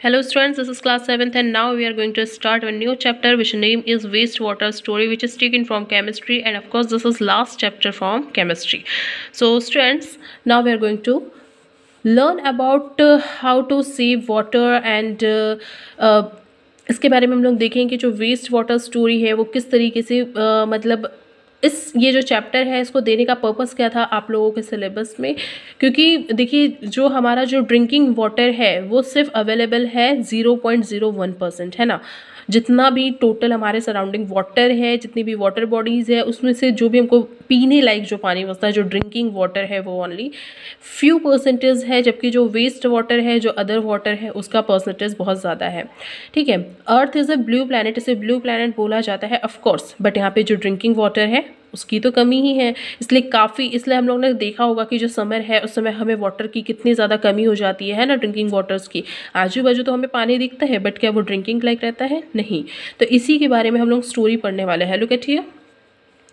Hello students, this is class 7th and now we are going to start a new chapter which name is wastewater story, which is taken from chemistry, and of course this is last chapter from chemistry. So students, now we are going to learn about how to save water and इसके बारे में हम लोग देखेंगे कि जो waste water story है वो किस तरीके से मतलब ये जो चैप्टर है इसको देने का पर्पस क्या था आप लोगों के सिलेबस में, क्योंकि देखिए जो हमारा जो ड्रिंकिंग वाटर है वो सिर्फ अवेलेबल है 0.01% है ना। जितना भी टोटल हमारे सराउंडिंग वाटर है, जितनी भी वाटर बॉडीज़ है, उसमें से जो भी हमको पीने लायक जो पानी बचता है, जो ड्रिंकिंग वाटर है, वो ओनली फ्यू परसेंटेज है, जबकि जो वेस्ट वाटर है, जो अदर वाटर है, उसका परसेंटेज बहुत ज़्यादा है। ठीक है, earth is a blue planet, इसे ब्लू प्लैनेट बोला जाता है ऑफकोर्स, बट यहाँ पे जो ड्रिंकिंग वाटर है उसकी तो कमी ही है, इसलिए हम लोग ने देखा होगा कि जो समर है उस समय हमें वाटर की कितनी ज़्यादा कमी हो जाती है ना, ड्रिंकिंग वाटर्स की। आजू बाजू तो हमें पानी दिखता है बट क्या वो ड्रिंकिंग लायक रहता है? नहीं। तो इसी के बारे में हम लोग स्टोरी पढ़ने वाले हैं। लुक एट हियर,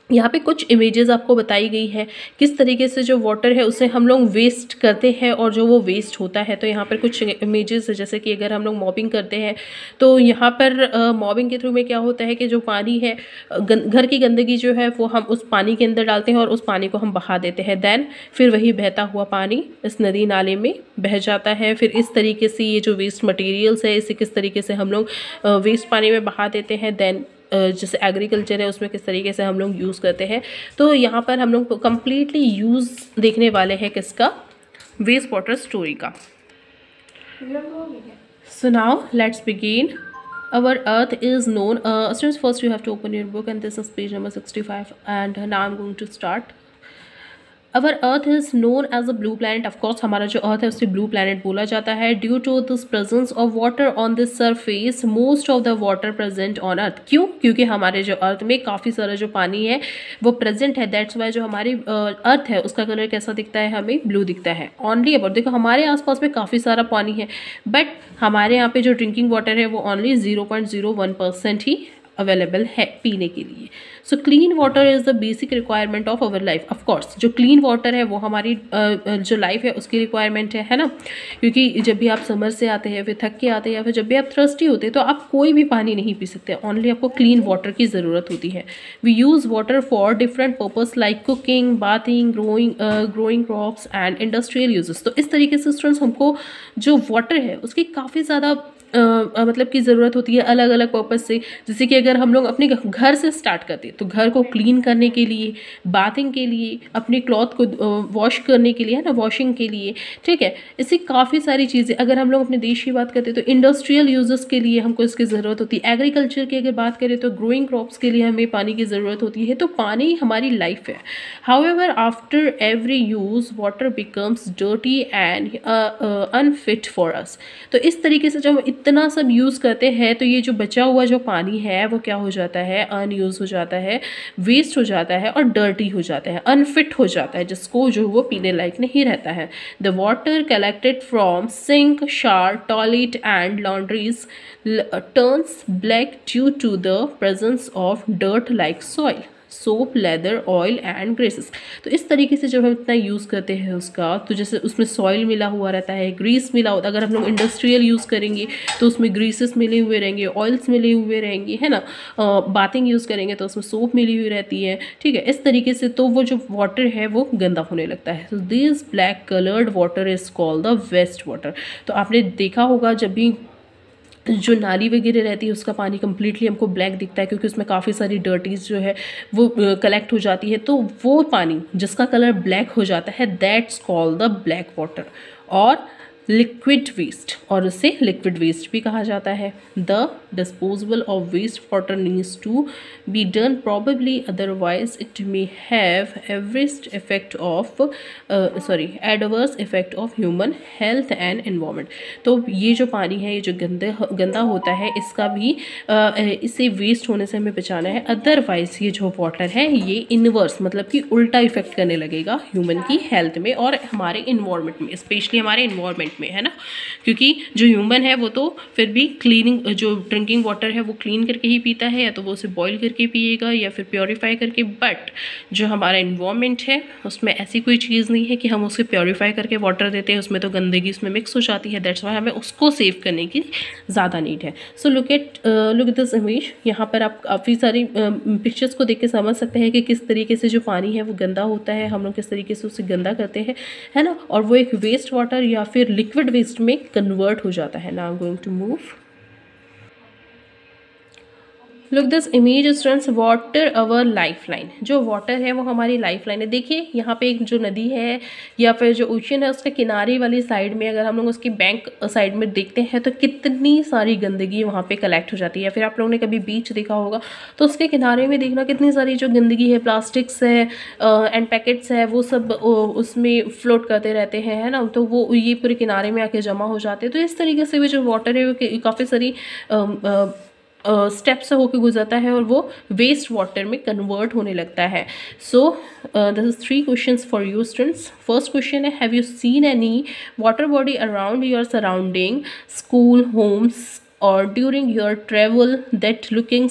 यहाँ पे कुछ इमेजेस आपको बताई गई है किस तरीके से जो वाटर है उसे हम लोग वेस्ट करते हैं और जो वो वेस्ट होता है। तो यहाँ पर कुछ इमेजेस है, जैसे कि अगर हम लोग मॉबिंग करते हैं तो यहाँ पर मॉबिंग के थ्रू में क्या होता है कि जो पानी है, घर की गंदगी जो है वो हम उस पानी के अंदर डालते हैं और उस पानी को हम बहा देते हैं। देन फिर वही बहता हुआ पानी इस नदी नाले में बह जाता है। फिर इस तरीके से ये जो वेस्ट मटेरियल्स है इसे किस तरीके से हम लोग वेस्ट पानी में बहा देते हैं। देन जैसे एग्रीकल्चर है उसमें किस तरीके से हम लोग यूज़ करते हैं। तो यहाँ पर हम लोग कम्प्लीटली यूज़ देखने वाले हैं किसका? वेस्ट वाटर स्टोरी का। So now let's begin. Our earth is known, students, first you have to open your book and this is page number 65 and now I'm going to start. Our earth is known as a blue planet. Of course हमारा जो earth है उसे blue planet बोला जाता है। Due to this presence of water on this surface, most of the water present on earth. क्यों? क्योंकि हमारे जो earth में काफ़ी सारा जो पानी है वो present है। That's why जो हमारी earth है उसका कलर कैसा दिखता है? हमें blue दिखता है। Only about, देखो हमारे आसपास में काफ़ी सारा पानी है बट हमारे यहाँ पे जो ड्रिंकिंग वाटर है वो only 0.01% ही अवेलेबल है पीने के लिए। So clean water is the basic requirement of our life. Of course जो क्लीन वाटर है वो हमारी जो लाइफ है उसकी रिक्वायरमेंट है ना, क्योंकि जब भी आप समर से आते हैं, फिर थक के आते हैं या फिर जब भी आप थर्स्टी होते हैं तो आप कोई भी पानी नहीं पी सकते, ओनली आपको क्लीन वाटर की ज़रूरत होती है। We use water for different purpose like cooking, bathing, growing crops and industrial uses. तो इस तरीके से स्टूडेंट्स हमको जो वाटर है उसकी काफ़ी ज़्यादा मतलब की ज़रूरत होती है अलग अलग पर्पज़ से। जैसे कि अगर हम लोग अपने घर से स्टार्ट करते हैं तो घर को क्लीन करने के लिए, बाथिंग के लिए, अपने क्लॉथ को वॉश करने के लिए, है ना, वॉशिंग के लिए। ठीक है, इससे काफ़ी सारी चीज़ें। अगर हम लोग अपने देश की बात करते हैं तो इंडस्ट्रियल यूजेस के लिए हमको इसकी ज़रूरत होती है। एग्रीकल्चर की अगर बात करें तो ग्रोइंग क्रॉप्स के लिए हमें पानी की ज़रूरत होती है। तो पानी हमारी लाइफ है। However after every use water becomes dirty and unfit for us. तो इस तरीके से जब इतना सब यूज़ करते हैं तो ये जो बचा हुआ जो पानी है वो क्या हो जाता है? अनयूज़ हो जाता है, वेस्ट हो जाता है और डर्टी हो जाता है, अनफिट हो जाता है, जिसको जो वो पीने लायक नहीं रहता है। The water collected from sink, shower, toilet and laundries turns black due to the presence of dirt like soil, soap, leather, oil and greases. तो इस तरीके से जब हम इतना यूज़ करते हैं उसका, तो जैसे उसमें सॉइल मिला हुआ रहता है, ग्रीस मिला होता है। अगर हम लोग इंडस्ट्रियल यूज़ करेंगे तो उसमें ग्रीसेस मिले हुए रहेंगे, ऑयल्स मिले हुए रहेंगे, है ना। बाथिंग यूज़ करेंगे तो उसमें सोप मिली हुई रहती है। ठीक है, इस तरीके से तो वो जो वाटर है वो गंदा होने लगता है। So this black coloured water is called the waste water. तो आपने देखा होगा जब भी जो नाली वगैरह रहती है उसका पानी कम्प्लीटली हमको ब्लैक दिखता है, क्योंकि उसमें काफ़ी सारी डर्टीज जो है वो कलेक्ट हो जाती है। तो वो पानी जिसका कलर ब्लैक हो जाता है that's called the black water और लिक्विड वेस्ट, और उसे लिक्विड वेस्ट भी कहा जाता है। The disposal of waste water needs to be done probably, otherwise it may have adverse effect of human health and environment. तो ये जो पानी है, ये जो गंदा होता है, इसका भी इसे वेस्ट होने से हमें बचाना है, अदरवाइज ये जो वाटर है ये इनवर्स मतलब कि उल्टा इफेक्ट करने लगेगा ह्यूमन की हेल्थ में और हमारे इन्वायरमेंट में, स्पेशली हमारे इन्वायरमेंट पॉइंट में, है ना, क्योंकि जो ह्यूमन है वो तो फिर भी क्लीनिंग, जो ड्रिंकिंग वाटर है वो क्लीन करके ही पीता है, या तो वो उसे बॉईल करके पिएगा या फिर प्योरीफाई करके। बट जो हमारा इन्वायरमेंट है उसमें ऐसी कोई चीज़ नहीं है कि हम उसे प्योरीफाई करके वाटर देते हैं, उसमें तो गंदगी उसमें मिक्स हो जाती है। दैट्स वाई हमें उसको सेव करने की ज़्यादा नीड है। So look at this image. यहाँ पर आप काफ़ी सारी पिक्चर्स को देख के समझ सकते हैं कि किस तरीके से जो पानी है वो गंदा होता है, हम लोग किस तरीके से उसे गंदा करते हैं, है ना, और वो एक वेस्ट वाटर या फिर लिक्विड वेस्ट में कन्वर्ट हो जाता है। Now I am going to move. Look this image students, water our life line. जो वाटर है वो हमारी लाइफ लाइन है। देखिए यहाँ पे एक जो नदी है या फिर जो ओशन है उसके किनारे वाली साइड में अगर हम लोग उसकी बैंक साइड में देखते हैं तो कितनी सारी गंदगी वहाँ पे कलेक्ट हो जाती है। या फिर आप लोगों ने कभी बीच देखा होगा तो उसके किनारे में देखना कितनी सारी जो गंदगी है, प्लास्टिक्स है एंड पैकेट्स है, वो सब उसमें फ्लोट करते रहते हैं, है ना, तो वो ये पूरे किनारे में आके जमा हो जाते हैं। तो इस तरीके से भी जो वाटर है वो काफ़ी सारी स्टेप से होकर गुजरता है और वो वेस्ट वाटर में कन्वर्ट होने लगता है। So this is 3 questions for you students. First question है, have you seen any water body around your surrounding, school, homes और during your travel that looking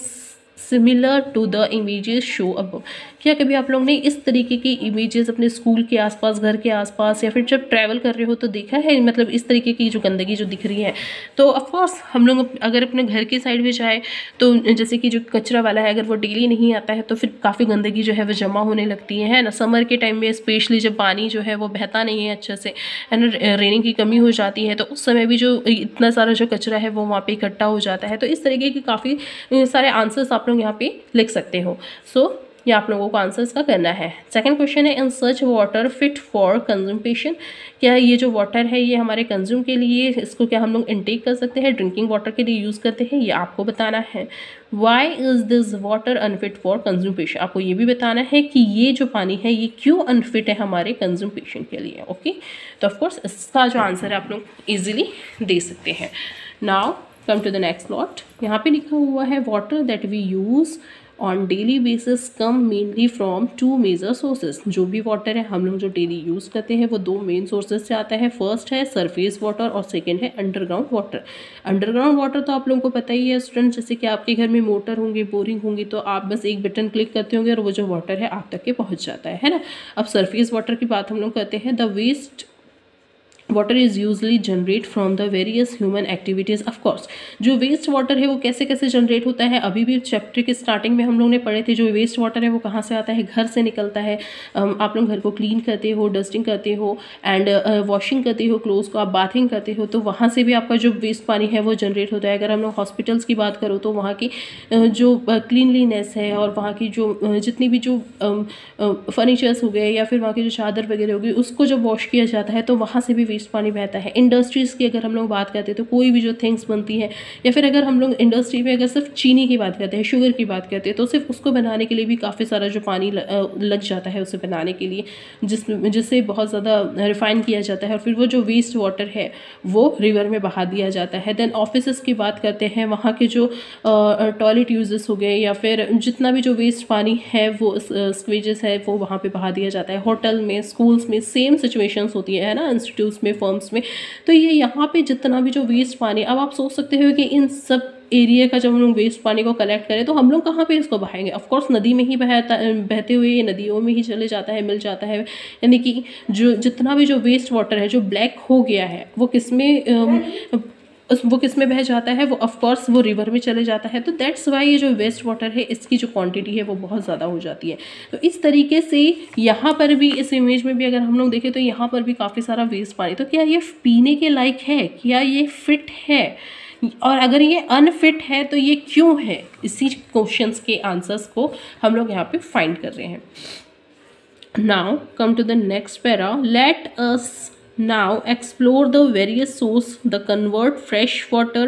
similar to the images show above? क्या कभी आप लोग ने इस तरीके की इमेजेस अपने स्कूल के आसपास, घर के आसपास या फिर जब ट्रैवल कर रहे हो तो देखा है, मतलब इस तरीके की जो गंदगी जो दिख रही है? तो ऑफकोर्स हम लोग अगर अपने घर के साइड में जाए तो जैसे कि जो कचरा वाला है अगर वो डेली नहीं आता है तो फिर काफ़ी गंदगी जो है वो जमा होने लगती है ना। समर के टाइम में स्पेशली जब पानी जो है वो बहता नहीं है अच्छे से, है ना, रेनिंग की कमी हो जाती है, तो उस समय भी जो इतना सारा जो कचरा है वो वहाँ पे इकट्ठा हो जाता है। तो इस तरीके की काफ़ी सारे आंसर्स आप लोग यहाँ पे लिख सकते हो। सो ये आप लोगों को आंसर्स का करना है। सेकंड क्वेश्चन है, इन सच वाटर फिट फॉर कंजम्पेशन? क्या ये जो वाटर है ये हमारे कंज्यूम के लिए, इसको क्या हम लोग इनटेक कर सकते हैं, ड्रिंकिंग वाटर के लिए यूज़ करते हैं, ये आपको बताना है। Why is this water unfit for consumption? आपको ये भी बताना है कि ये जो पानी है ये क्यों अनफिट है हमारे कंजम्पेशन के लिए। ओके, तो ऑफकोर्स इसका जो आंसर है आप लोग ईजिली दे सकते हैं। Now come to the next lot. यहाँ पे लिखा हुआ है, water that we use on daily basis come mainly from 2 major sources. जो भी वाटर है हम लोग जो डेली यूज़ करते हैं वो 2 मेन सोर्सेज से आता है। फर्स्ट है सरफेस वाटर और सेकंड है अंडरग्राउंड वाटर। अंडरग्राउंड वाटर तो आप लोगों को पता ही है स्टूडेंट, जैसे कि आपके घर में मोटर होंगे, बोरिंग होंगी, तो आप बस एक बटन क्लिक करते होंगे और वो जो वाटर है आप तक के पहुँच जाता है ना। अब सरफेस वाटर की बात हम लोग करते हैं। The waste water is usually generate from the various human activities. Of course जो वेस्ट वाटर है वो कैसे कैसे जनरेट होता है, अभी भी चैप्टर के स्टार्टिंग में हम लोग ने पढ़े थे। जो वेस्ट वाटर है वो कहाँ से आता है, घर से निकलता है। आप लोग घर को क्लीन करते हो, डस्टिंग करते हो एंड वॉशिंग करते हो क्लोथ्स को, आप बाथिंग करते हो, तो वहाँ से भी आपका जो वेस्ट पानी है वो जनरेट होता है। अगर हम लोग हॉस्पिटल्स की बात करो तो वहाँ की जो क्लीनलीनेस है और वहाँ की जो जितनी भी जो फर्नीचर्स हो गए या फिर वहाँ की जो चादर वगैरह हो गई उसको जब वॉश किया जाता है तो वहाँ से भी वेस्ट पानी बहता है। इंडस्ट्रीज़ की अगर हम लोग बात करते हैं तो कोई भी जो थिंग्स बनती है, या फिर अगर हम लोग इंडस्ट्री में अगर सिर्फ चीनी की बात करते हैं, शुगर की बात करते हैं, तो सिर्फ उसको बनाने के लिए भी काफ़ी सारा जो पानी लग जाता है उसे बनाने के लिए, जिससे बहुत ज़्यादा रिफाइन किया जाता है और फिर वो जो वेस्ट वाटर है वो रिवर में बहा दिया जाता है। देन ऑफिस की बात करते हैं, वहाँ के जो टॉयलेट यूजेस हो गए या फिर जितना भी जो वेस्ट पानी है वो स्क्वेजेस है वो वहाँ पे बहा दिया जाता है। होटल में, स्कूल्स में सेम सिचुएशंस होती है ना, इंस्टीट्यूट्स में, फर्म्स में। तो ये यहाँ पे जितना भी जो वेस्ट पानी, अब आप सोच सकते हो कि इन सब एरिया का जब हम लोग वेस्ट पानी को कलेक्ट करें तो हम लोग कहाँ पे इसको बहाएंगे? ऑफकोर्स नदी में ही बहते हुए ये नदियों में ही चले जाता है, मिल जाता है। यानी कि जो जितना भी जो वेस्ट वाटर है जो ब्लैक हो गया है वो किस में बह जाता है, वो ऑफकोर्स वो रिवर में चले जाता है। तो दैट्स वाई ये जो वेस्ट वाटर है इसकी जो क्वांटिटी है वो बहुत ज़्यादा हो जाती है। तो इस तरीके से यहाँ पर भी, इस इमेज में भी अगर हम लोग देखें तो यहाँ पर भी काफ़ी सारा वेस्ट पानी, तो क्या ये पीने के लायक है? क्या ये फिट है? और अगर ये अनफिट है तो ये क्यों है? इसी क्वेश्चंस के आंसर्स को हम लोग यहाँ पे फाइंड कर रहे हैं। Now come to the next para. Let us now explore the various source the convert fresh water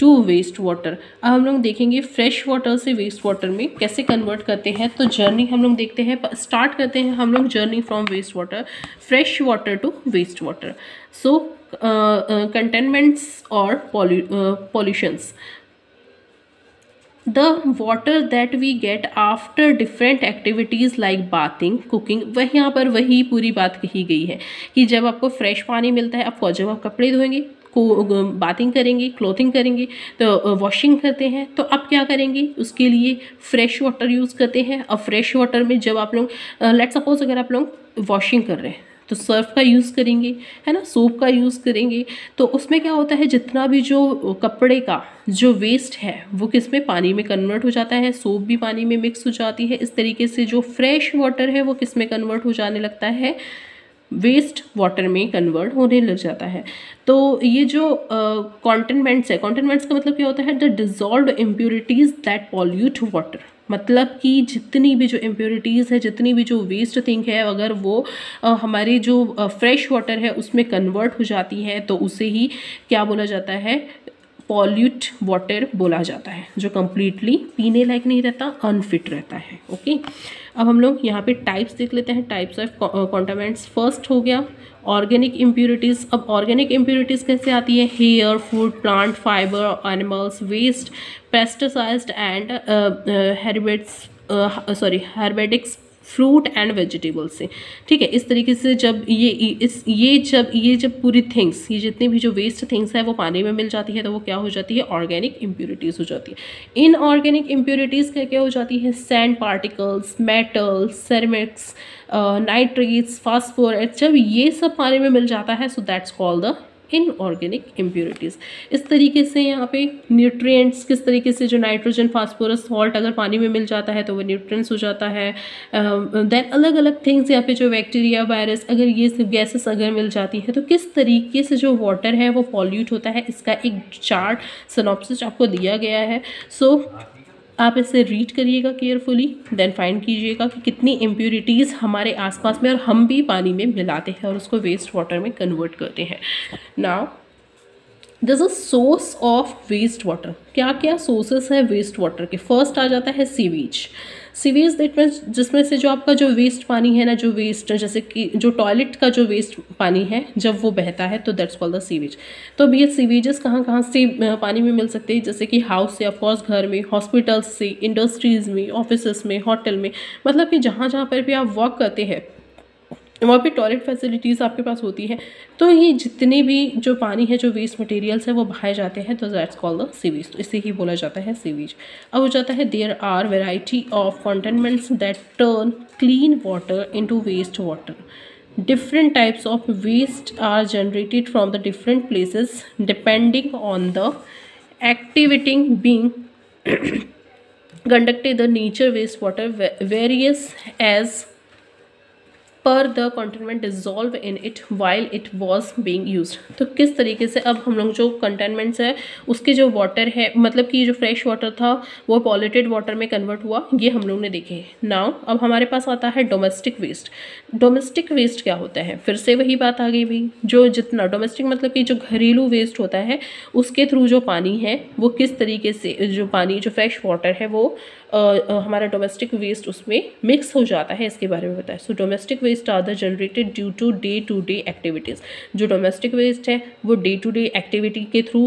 to waste water। अब हम लोग देखेंगे फ्रेश वाटर से वेस्ट वाटर में कैसे कन्वर्ट करते हैं। तो जर्नी हम लोग देखते हैं, स्टार्ट करते हैं हम लोग journey from waste water, fresh water to waste water. So containments और pollutions. The water that we get after different activities like bathing cooking, वह यहाँ पर वही पूरी बात कही गई है कि जब आपको फ्रेश पानी मिलता है, आपको जब आप कपड़े धोएंगे, को बाथिंग करेंगे, क्लोथिंग करेंगे, तो वॉशिंग करते हैं, तो आप क्या करेंगे, उसके लिए फ्रेश वाटर यूज़ करते हैं। अब फ्रेश वाटर में जब आप लोग लेट सपोज अगर आप लोग वॉशिंग कर रहे हैं तो सर्फ का यूज़ करेंगे, है ना, सोप का यूज़ करेंगे, तो उसमें क्या होता है, जितना भी जो कपड़े का जो वेस्ट है वो किस में, पानी में कन्वर्ट हो जाता है, सोप भी पानी में मिक्स हो जाती है। इस तरीके से जो फ्रेश वाटर है वो किस में कन्वर्ट हो जाने लगता है, वेस्ट वाटर में कन्वर्ट होने लग जाता है। तो ये जो कॉन्टेनमेंट्स है, कॉन्टेनमेंट्स का मतलब क्या होता है, the dissolved impurities that pollute water, मतलब कि जितनी भी जो इम्प्योरिटीज़ है, जितनी भी जो वेस्ट थिंग है, अगर वो हमारी जो फ्रेश वाटर है उसमें कन्वर्ट हो जाती है तो उसे ही क्या बोला जाता है, पॉल्यूट वाटर बोला जाता है, जो कम्प्लीटली पीने लायक नहीं रहता, अनफिट रहता है। ओके, अब हम लोग यहाँ पे टाइप्स देख लेते हैं, टाइप्स ऑफ कॉन्टामिनेंट्स। फर्स्ट हो गया ऑर्गेनिक इम्प्यूरिटीज़। अब ऑर्गेनिक इम्प्यूरिटीज़ कैसे आती है, hair, food, plant fibre, animals waste, pesticides and herbicides, fruit and vegetables से। ठीक है, इस तरीके से जब ये जब पूरी थिंग्स, ये जितनी भी जो वेस्ट थिंग्स है वो पानी में मिल जाती है तो वो क्या हो जाती है, ऑर्गेनिक इम्प्यूरिटीज़ हो जाती है। इनऑर्गेनिक इम्प्यूरिटीज़ क्या क्या हो जाती है, sand particles, metals, ceramics, nitrates, phosphates, जब ये सब पानी में मिल जाता है so that's called the inorganic impurities. इस तरीके से यहाँ पे न्यूट्रिएंट्स, किस तरीके से जो नाइट्रोजन, फास्फोरस, सॉल्ट अगर पानी में मिल जाता है तो वो न्यूट्रिएंट्स हो जाता है। देन अलग अलग थिंग्स यहाँ पे जो बैक्टीरिया, वायरस, अगर ये सब गैसेस अगर मिल जाती है तो किस तरीके से जो वाटर है वो पॉल्यूट होता है, इसका एक चार्ट सिनॉप्सिस आपको दिया गया है। सो आप इसे रीड करिएगा केयरफुली, देन फाइंड कीजिएगा कि कितनी इम्प्यूरिटीज़ हमारे आसपास में और हम भी पानी में मिलाते हैं और उसको वेस्ट वाटर में कन्वर्ट करते हैं। Now this a source of waste water, क्या क्या सोर्सेस है वेस्ट वाटर के। फर्स्ट आ जाता है सीवेज। सीवेज दैट मीन्स जिसमें से जो आपका जो वेस्ट पानी है ना, जो वेस्ट जैसे कि जो टॉयलेट का जो वेस्ट पानी है जब वो बहता है तो दैट्स कॉल्ड द सीवेज। तो अब ये सीवेजेस कहाँ कहाँ से पानी में मिल सकते हैं, जैसे कि हाउस से, ऑफकोर्स घर में, हॉस्पिटल्स से, इंडस्ट्रीज़ में, ऑफिस में, होटल में, मतलब कि जहाँ जहाँ पर भी आप वर्क करते हैं वहाँ पे टॉयलेट फैसिलिटीज़ आपके पास होती है, तो ये जितने भी जो पानी है, जो वेस्ट मटेरियल्स है वो बहाए जाते हैं तो दैट्स कॉल्ड द सीवेज, तो इसे ही बोला जाता है सीवेज। अब हो जाता है there are variety of contaminants that turn clean water into waste water. Different types of waste are generated from the different places depending on the activity being conducted. The nature wastewater varies as पर the containment dissolve in it while it was being use. तो किस तरीके से अब हम लोग जो containments है उसके जो वाटर है, मतलब कि जो फ्रेश वाटर था वो पॉल्यूटेड वाटर में कन्वर्ट हुआ, ये हम लोग ने देखे। नाउ अब हमारे पास आता है डोमेस्टिक वेस्ट। डोमेस्टिक वेस्ट क्या होता है, फिर से वही बात आ गई भी, जो जितना डोमेस्टिक मतलब कि जो घरेलू वेस्ट होता है उसके थ्रू जो पानी है वो किस तरीके से जो पानी जो फ्रेश वाटर है वो हमारा डोमेस्टिक वेस्ट उसमें मिक्स हो जाता है, इसके बारे में बताएं। So domestic waste are the generated due to day activities. जो डोमेस्टिक वेस्ट है वो डे टू डे एक्टिविटी के थ्रू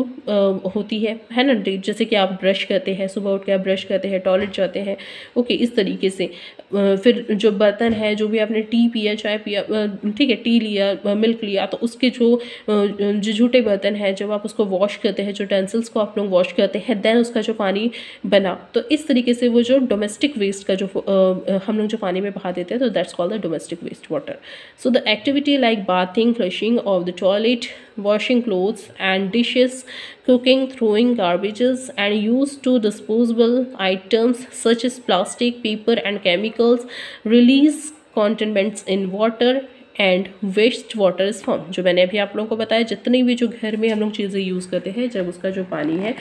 होती है ना, जैसे कि आप ब्रश करते हैं, सुबह उठ के आप ब्रश करते हैं, टॉयलेट जाते हैं, ओके, इस तरीके से। फिर जो बर्तन है, जो भी आपने टी पिया, चाय पिया, ठीक है, टी लिया, मिल्क लिया, तो उसके जो झूठे बर्तन है जब आप उसको वॉश करते हैं, जो टेंसिल्स को आप लोग वॉश करते हैं, देन उसका जो पानी बना, तो इस तरीके से वो जो डोमेस्टिक वेस्ट का जो हम लोग जो पानी में बहा देते हैं तो that's called the domestic waste water. So the activity like bathing, flushing of the toilet, washing clothes and dishes, cooking, throwing garbages and use to disposable items such as plastic, paper and chemicals release contaminants in water and waste water is form. जो मैंने अभी आप लोगों को बताया, जितनी भी जो घर में हम लोग चीज़ें यूज़ करते हैं जब उसका जो पानी है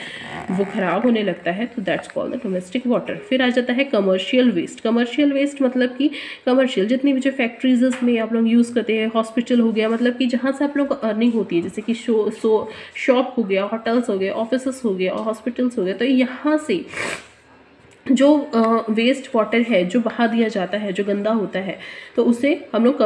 वो ख़राब होने लगता है तो that's called the domestic water. फिर आ जाता है कमर्शियल वेस्ट। कमर्शियल वेस्ट मतलब कि कमर्शियल जितनी भी जो फैक्ट्रीज में आप लोग यूज़ करते हैं, हॉस्पिटल हो गया, मतलब कि जहाँ से आप लोग को अर्निंग होती है, जैसे कि शॉप हो गया, होटल्स हो गए, ऑफिस हो गया और हॉस्पिटल्स हो गए, तो यहाँ से जो वेस्ट वाटर है जो बहा दिया जाता है, जो गंदा होता है, तो उसे हम लोग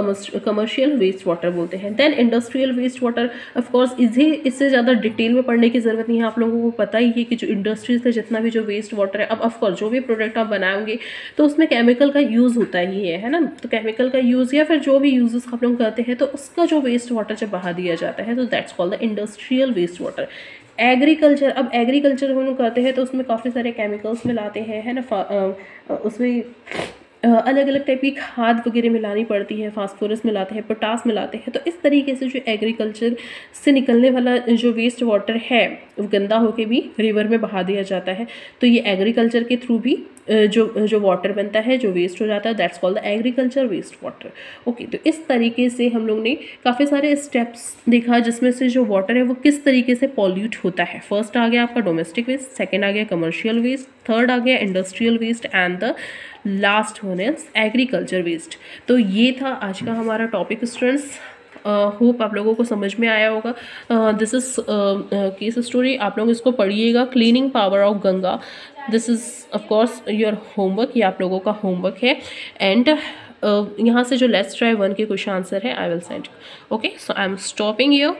कमर्शियल वेस्ट वाटर बोलते हैं। Then industrial waste water, of course इससे ज़्यादा डिटेल में पढ़ने की ज़रूरत नहीं है, आप लोगों को पता ही है कि जो इंडस्ट्रीज से जितना भी जो वेस्ट वाटर है, अब ऑफकोर्स जो भी प्रोडक्ट आप बनाएंगे तो उसमें केमिकल का यूज़ होता ही है ना, तो केमिकल का यूज़ या फिर जो भी यूजेस आप लोग करते हैं तो उसका जो वेस्ट वाटर जब बहा दिया जाता है तो that's called the industrial waste water. Agriculture, अब एग्रीकल्चर हम लोग करते हैं तो उसमें काफ़ी सारे केमिकल्स मिलाते हैं, है ना, उसमें अलग अलग टाइप की खाद वगैरह मिलानी पड़ती है, फास्फोरस मिलाते हैं, पोटास मिलाते हैं। तो इस तरीके से जो एग्रीकल्चर से निकलने वाला जो वेस्ट वाटर है वो गंदा होके भी रिवर में बहा दिया जाता है। तो ये एग्रीकल्चर के थ्रू भी जो वाटर बनता है, जो वेस्ट हो जाता है, that's called the agriculture waste water. Okay, तो इस तरीके से हम लोग ने काफ़ी सारे स्टेप्स देखा जिसमें से जो वाटर है वो किस तरीके से पॉल्यूट होता है। फर्स्ट आ गया आपका डोमेस्टिक वेस्ट, सेकेंड आ गया कमर्शियल वेस्ट, थर्ड आ गया industrial waste and the last one is agriculture waste. तो ये था आज का हमारा टॉपिक स्टूडेंट्स। होप आप लोगों को समझ में आया होगा। दिस इज केस स्टोरी, आप लोग इसको पढ़िएगा, cleaning power of Ganga. This is of course your homework, ये आप लोगों का होमवर्क है। एंड यहाँ से जो लेट्स ट्राई वन के क्वेश्चन आंसर है I will send. Okay, so I am stopping here.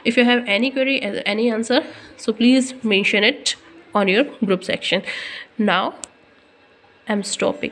If you have any query, any answer, so please mention it on your group section. Now I'm stopping.